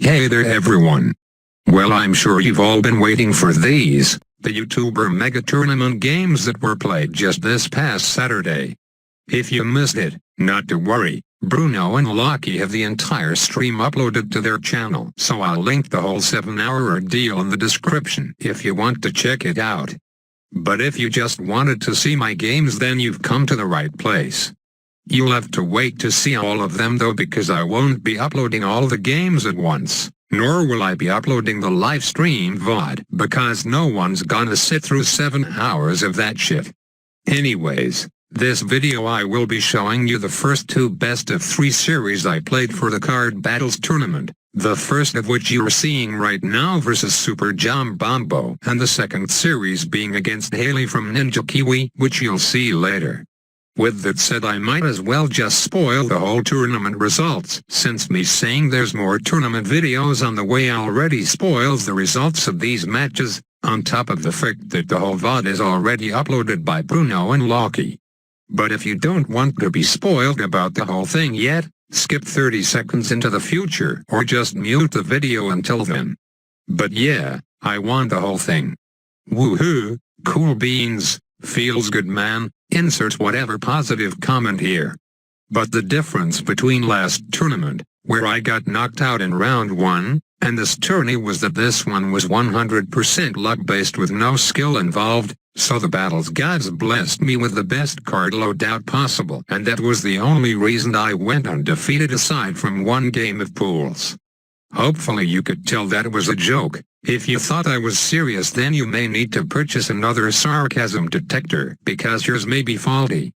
Hey there everyone. Well, I'm sure you've all been waiting for these, the YouTuber mega tournament games that were played just this past Saturday. If you missed it, not to worry, Bruno and Lucky have the entire stream uploaded to their channel, so I'll link the whole 7-hour ordeal in the description if you want to check it out. But if you just wanted to see my games, then you've come to the right place. You'll have to wait to see all of them though, because I won't be uploading all the games at once, nor will I be uploading the live stream VOD, because no one's gonna sit through 7 hours of that shit. Anyways, this video I will be showing you the first 2 best of 3 series I played for the Card Battles tournament, the first of which you are seeing right now versus Superjombombo, and the second series being against Hayley from Ninja Kiwi, which you'll see later. With that said, I might as well just spoil the whole tournament results, since me saying there's more tournament videos on the way already spoils the results of these matches, on top of the fact that the whole VOD is already uploaded by Bruno and Lucky. But if you don't want to be spoiled about the whole thing yet, skip 30 seconds into the future or just mute the video until then. But yeah, I want the whole thing. Woohoo, cool beans, feels good man. Insert whatever positive comment here. But the difference between last tournament, where I got knocked out in round 1, and this tourney was that this one was 100% luck-based with no skill involved, so the battles gods blessed me with the best card loadout possible, and that was the only reason I went undefeated aside from 1 game of pools. Hopefully you could tell that was a joke. If you thought I was serious, then you may need to purchase another sarcasm detector, because yours may be faulty.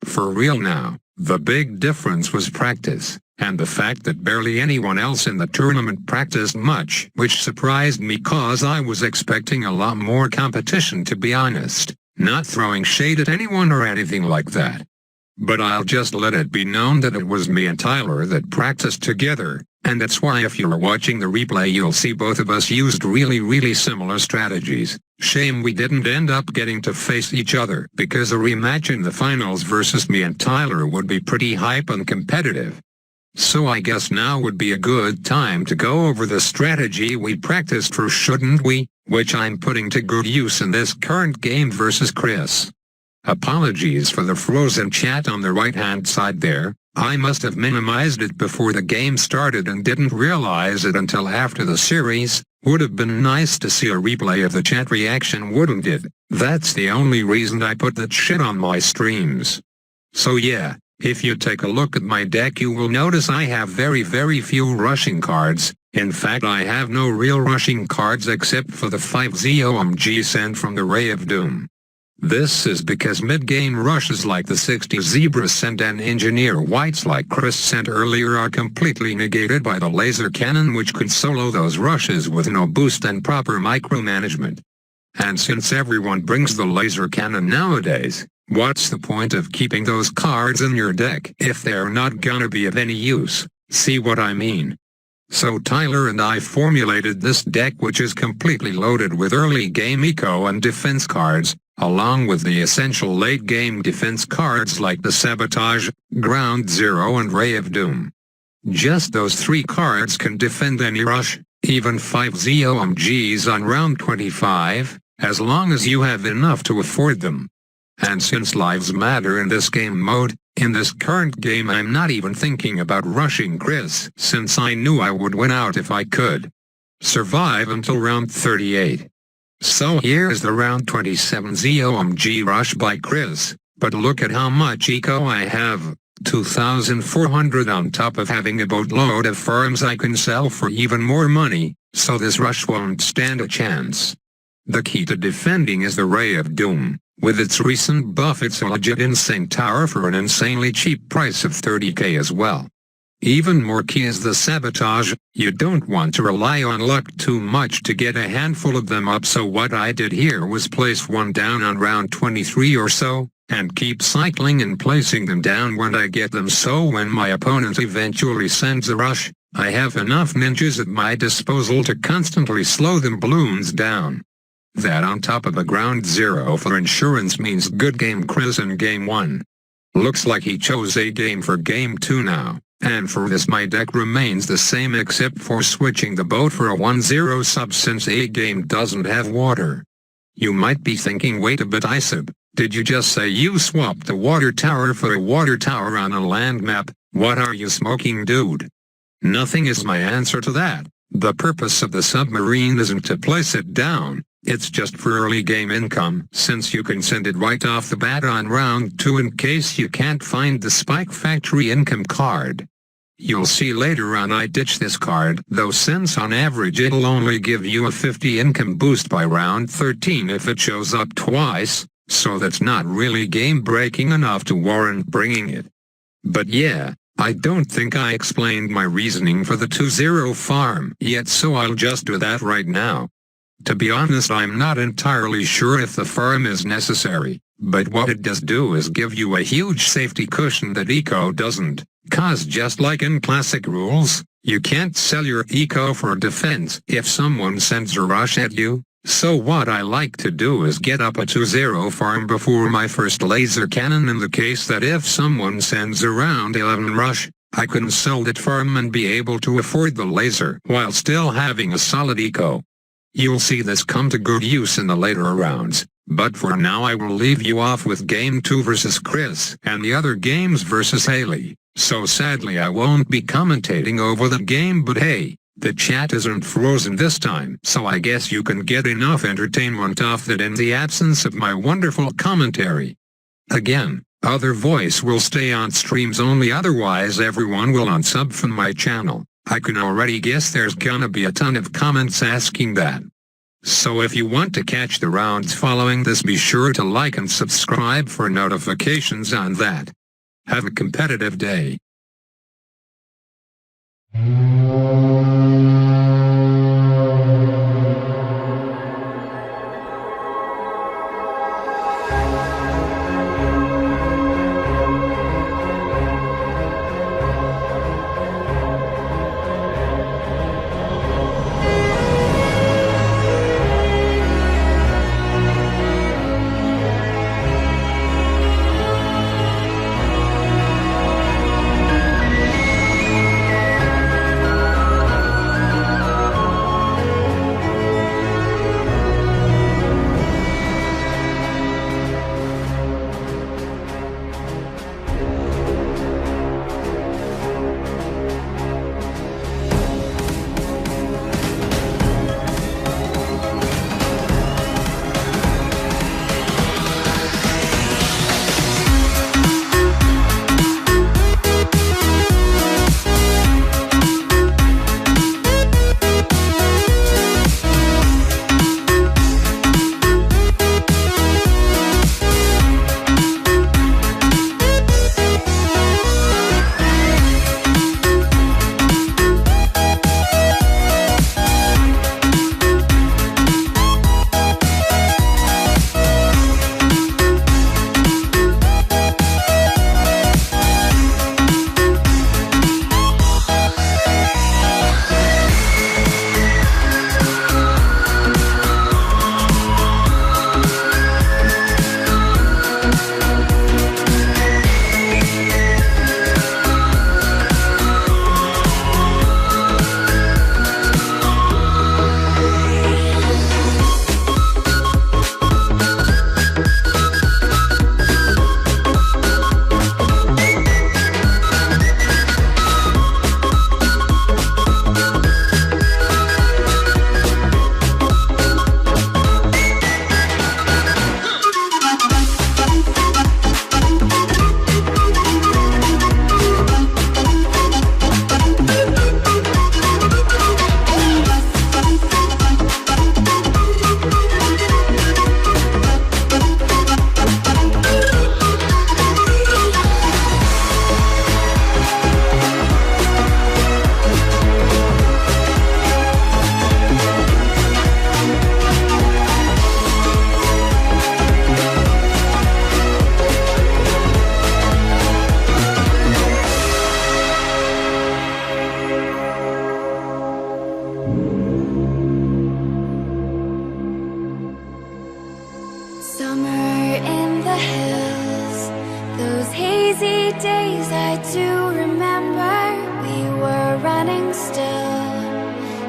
For real now, the big difference was practice, and the fact that barely anyone else in the tournament practiced much, which surprised me cause I was expecting a lot more competition, to be honest, not throwing shade at anyone or anything like that. But I'll just let it be known that it was me and Tyler that practiced together, and that's why if you're watching the replay you'll see both of us used really similar strategies. Shame we didn't end up getting to face each other, because a rematch in the finals versus me and Tyler would be pretty hype and competitive. So I guess now would be a good time to go over the strategy we practiced for, shouldn't we, which I'm putting to good use in this current game versus Chris. Apologies for the frozen chat on the right-hand side there. I must have minimized it before the game started and didn't realize it until after the series. Would have been nice to see a replay of the chat reaction, wouldn't it? That's the only reason I put that shit on my streams. So yeah, if you take a look at my deck you will notice I have very few rushing cards. In fact, I have no real rushing cards except for the 5 ZOMG sent from the Ray of Doom. This is because mid-game rushes like the 60 Zebra sent and Engineer Whites like Chris sent earlier are completely negated by the laser cannon, which could solo those rushes with no boost and proper micromanagement. And since everyone brings the laser cannon nowadays, what's the point of keeping those cards in your deck if they're not gonna be of any use? See what I mean? So Tyler and I formulated this deck, which is completely loaded with early game eco and defense cards, along with the essential late-game defense cards like the Sabotage, Ground Zero and Ray of Doom. Just those 3 cards can defend any rush, even 5 ZOMGs on round 25, as long as you have enough to afford them. And since lives matter in this game mode, in this current game I'm not even thinking about rushing Chris, since I knew I would win out if I could survive until round 38. So here's the round 27 ZOMG rush by Chris, but look at how much eco I have, 2,400 on top of having a boatload of farms I can sell for even more money, so this rush won't stand a chance. The key to defending is the Ray of Doom. With its recent buff, it's a legit insane tower for an insanely cheap price of 30k as well. Even more key is the Sabotage. You don't want to rely on luck too much to get a handful of them up, so what I did here was place 1 down on round 23 or so, and keep cycling and placing them down when I get them, so when my opponent eventually sends a rush, I have enough ninjas at my disposal to constantly slow them balloons down. That on top of a ground 0 for insurance means good game Chris in game 1. Looks like he chose a game for game 2 now. And for this my deck remains the same except for switching the boat for a 1-0 sub since a game doesn't have water. You might be thinking, wait a bit ISAB, did you just say you swapped the water tower for a water tower on a land map? What are you smoking, dude? Nothing is my answer to that. The purpose of the submarine isn't to place it down, it's just for early game income since you can send it right off the bat on round 2 in case you can't find the Spike Factory income card. You'll see later on I ditch this card though since on average it'll only give you a 50 income boost by round 13 if it shows up twice, so that's not really game breaking enough to warrant bringing it. But yeah, I don't think I explained my reasoning for the 2-0 farm yet, so I'll just do that right now. To be honest, I'm not entirely sure if the farm is necessary, but what it does do is give you a huge safety cushion that eco doesn't, cause just like in classic rules, you can't sell your eco for defense if someone sends a rush at you. So what I like to do is get up a 2-0 farm before my first laser cannon in the case that if someone sends a round 11 rush, I can sell that farm and be able to afford the laser while still having a solid eco. You'll see this come to good use in the later rounds, but for now I will leave you off with Game 2 versus Chris and the other games versus Hayley, so sadly I won't be commentating over the game, but hey, the chat isn't frozen this time, so I guess you can get enough entertainment off that in the absence of my wonderful commentary. Again, other voice will stay on streams only, otherwise everyone will unsub from my channel. I can already guess there's gonna be a ton of comments asking that. So if you want to catch the rounds following this, be sure to like and subscribe for notifications on that. Have a competitive day.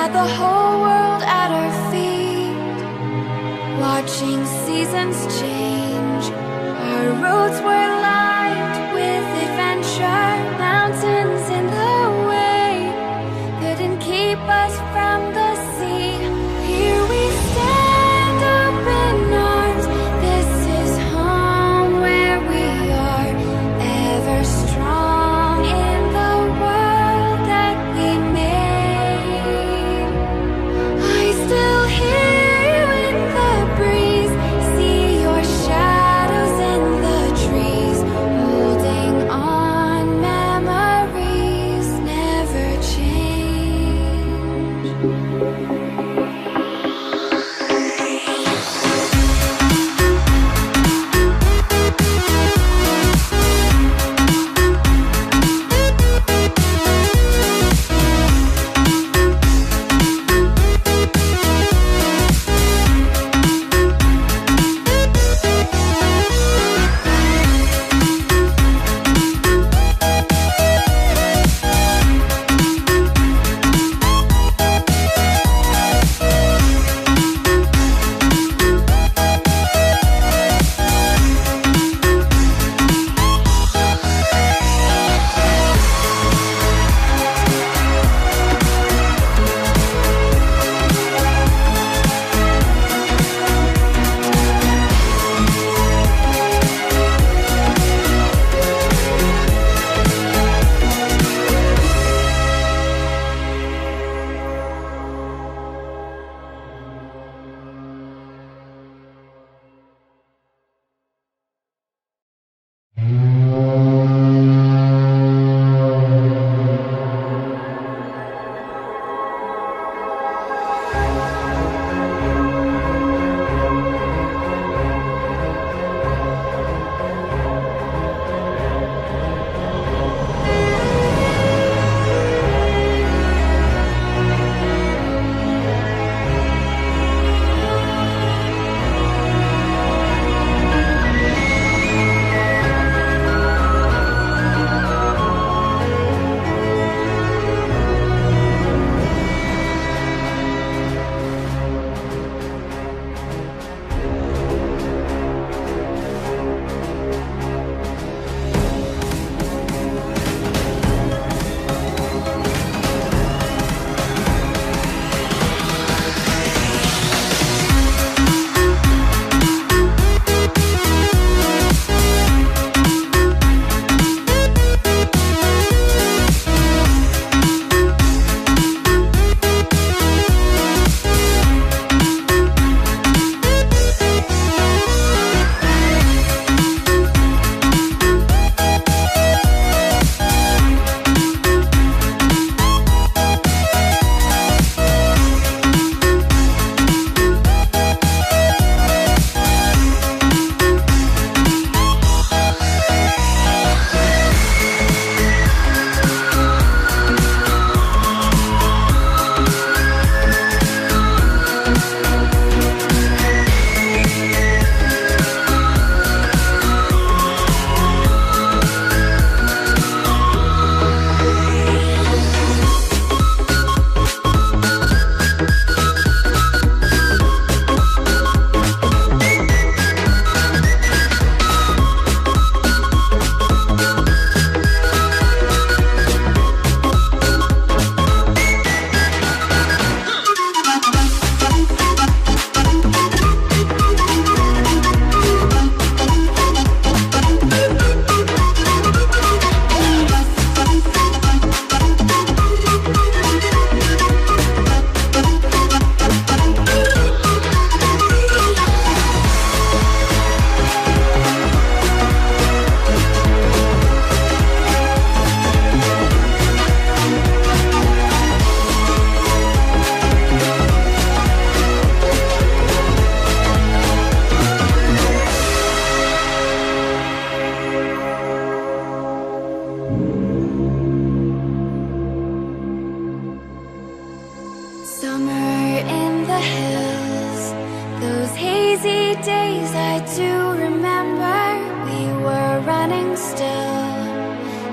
had the whole world at our feet, watching seasons change. Our roads were lined with adventure, mountains in the way couldn't keep us from the sea. Here we stand, open arms. This is home where we are, ever strong in the world that we made. I still hear you in the breeze, see your shadows in the trees, holding on, memories never change.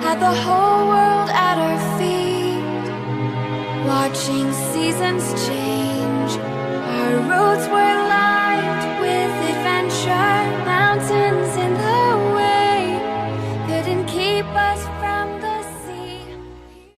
had the whole world at our feet, watching seasons change.